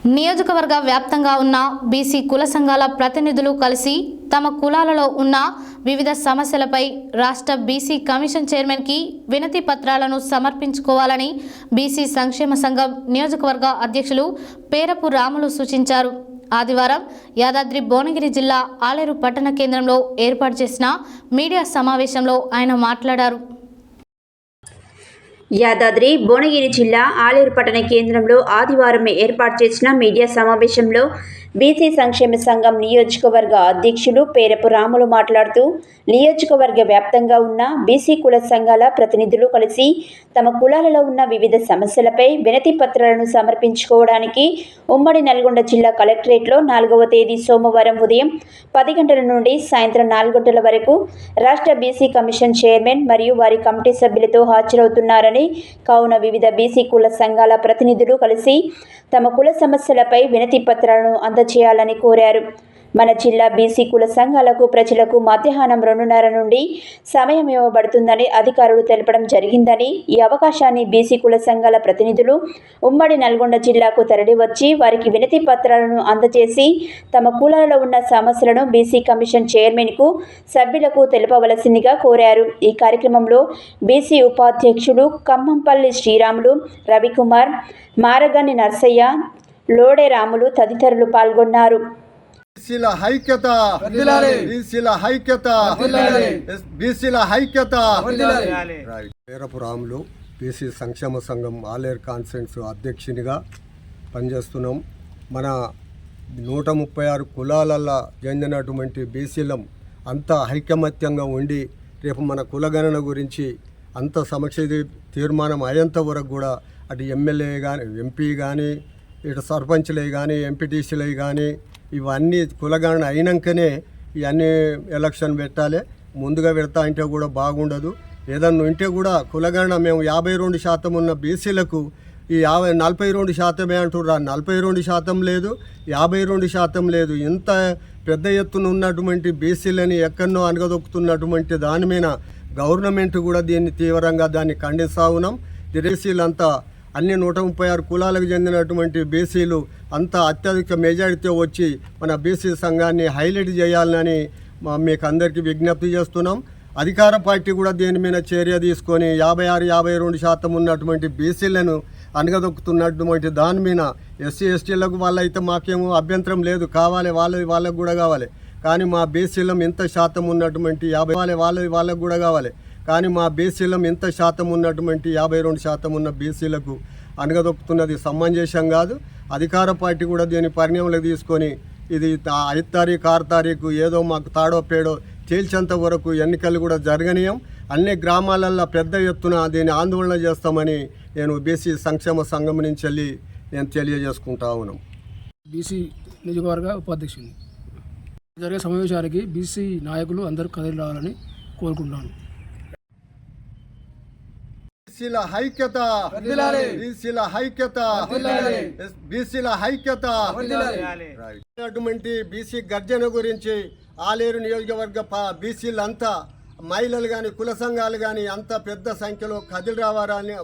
నియోజకవర్గ వ్యాప్తంగా ఉన్న బీసీ కుల సంఘాల ప్రతినిధులు కలిసి తమ కులాలలో ఉన్న వివిధ సమస్యలపై రాష్ట్ర బీసీ కమిషన్ చైర్మన్కి వినతి పత్రాలను సమర్పించుకోవాలని బీసీ సంక్షేమ సంఘం నియోజకవర్గ అధ్యక్షులు పేరపు రాములు సూచించారు. ఆదివారం యాదాద్రి భువనగిరి జిల్లా ఆలేరు పట్టణ కేంద్రంలో ఏర్పాటు చేసిన మీడియా సమావేశంలో ఆయన మాట్లాడారు. యాదాద్రి భువనగిరి జిల్లా ఆలేరు పట్టణ కేంద్రంలో ఆదివారం ఏర్పాటు చేసిన మీడియా సమావేశంలో బీసీ సంక్షేమ సంఘం నియోజకవర్గ అధ్యక్షులు పేరపు రాములు మాట్లాడుతూ నియోజకవర్గ వ్యాప్తంగా ఉన్న బీసీ కుల సంఘాల ప్రతినిధులు కలిసి తమ కులాలలో ఉన్న వివిధ సమస్యలపై వినతి పత్రాలను సమర్పించుకోవడానికి ఉమ్మడి నల్గొండ జిల్లా కలెక్టరేట్లో 4వ తేదీ సోమవారం ఉదయం 10 గంటల నుండి సాయంత్రం 4 గంటల వరకు రాష్ట్ర బీసీ కమిషన్ చైర్మన్ మరియు వారి కమిటీ సభ్యులతో హాజరవుతున్నారని, కావున వివిధ బీసీ కుల సంఘాల ప్రతినిధులు కలిసి తమ కుల సమస్యలపై వినతి పత్రాలను అందజేయాలని కోరారు. మన జిల్లా బీసీ కుల సంఘాలకు ప్రజలకు మధ్యాహ్నం 2:30 నుండి సమయం ఇవ్వబడుతుందని అధికారులు తెలపడం జరిగిందని, ఈ అవకాశాన్ని బీసీ కుల సంఘాల ప్రతినిధులు ఉమ్మడి నల్గొండ జిల్లాకు తరలివచ్చి వారికి వినతి పత్రాలను అందజేసి తమ కులాలలో ఉన్న సమస్యలను బీసీ కమిషన్ చైర్మన్కు సభ్యులకు తెలపవలసిందిగా కోరారు. ఈ కార్యక్రమంలో బీసీ ఉపాధ్యక్షులు ఖమ్మంపల్లి శ్రీరాములు, రవికుమార్, మారగాని నర్సయ్య, లోడే రాములు తదితరులు పాల్గొన్నారు. బీసీల ఐక్యత, బీసీల ఐక్యత, బీసీల ఐక్యత. పేరపు రాములు, బీసీ సంక్షేమ సంఘం ఆలేరు కాన్ఫరెన్స్ అధ్యక్షునిగా పనిచేస్తున్నాం. మన 136 కులాలలో చెందినటువంటి బీసీలం అంతా ఐకమత్యంగా ఉండి రేపు మన కులగణన గురించి అంత సమక్ష తీర్మానం అయ్యేంత వరకు కూడా అటు ఎమ్మెల్యే కానీ, ఎంపీ కానీ, ఇటు సర్పంచ్లే కానీ, ఎంపీటీసీలే కానీ ఇవన్నీ కులగణన అయినాకనే ఇవన్నీ ఎలక్షన్ పెట్టాలి. ముందుగా పెడతా అంటే కూడా బాగుండదు. ఏదన్నా ఉంటే కూడా కులగణన మేము 52% ఉన్న బీసీలకు ఈ 42% అంటుర్రా. 42% లేదు, 52% లేదు. ఇంత పెద్ద ఎత్తున ఉన్నటువంటి బీసీలని ఎక్కడనో అనగదొక్కుతున్నటువంటి దాని మీద గవర్నమెంట్ కూడా దీన్ని తీవ్రంగా దాన్ని ఖండిస్తూ ఉన్నాం. బీసీలంతా అన్ని 136 కులాలకు చెందినటువంటి బీసీలు అంతా అత్యధిక మెజారిటీతో వచ్చి మన బీసీ సంఘాన్ని హైలైట్ చేయాలని మీకు అందరికీ విజ్ఞప్తి చేస్తున్నాం. అధికార పార్టీ కూడా దీని మీద చర్య తీసుకొని 56-52% ఉన్నటువంటి బీసీలను అనగదొక్కుతున్నటువంటి దాని మీద ఎస్సీ ఎస్టీలకు వాళ్ళైతే మాకేమో అభ్యంతరం లేదు, కావాలి వాళ్ళకు కూడా కావాలి. కానీ మా బీసీలం ఇంత శాతం ఉన్నటువంటి 50 వాళ్ళకు కూడా కావాలి. కానీ మా బీసీలం ఇంత శాతం ఉన్నటువంటి 52% ఉన్న బీసీలకు అనగదొక్కుతున్నది సమంజసం కాదు. అధికార పార్టీ కూడా దీని పరిణామాలకు తీసుకొని ఇది 5 తారీఖు 6 తారీఖు ఏదో మాకు తాడో పేడో తేల్చేంత వరకు ఎన్నికలు కూడా జరగనీయం. అన్ని గ్రామాలల్లో పెద్ద ఎత్తున దీన్ని ఆందోళన చేస్తామని నేను బీసీ సంక్షేమ సంఘం నుంచి వెళ్ళి నేను తెలియజేసుకుంటా ఉన్నాం. బీసీ నియోజకవర్గ ఉపాధ్యక్షుని జరిగే సమావేశానికి బీసీ నాయకులు అందరూ కదిలి రావాలని కోరుకుంటున్నాను. బీసీల ఐక్యత, బీసీల ఐక్యత, బీసీల ఐక్యత. అటువంటి బీసీ గర్జన గురించి ఆలేరు నియోజకవర్గ బీసీలంతా మహిళలు కానీ కుల సంఘాలు కానీ అంత పెద్ద సంఖ్యలో కదిలి రావాలని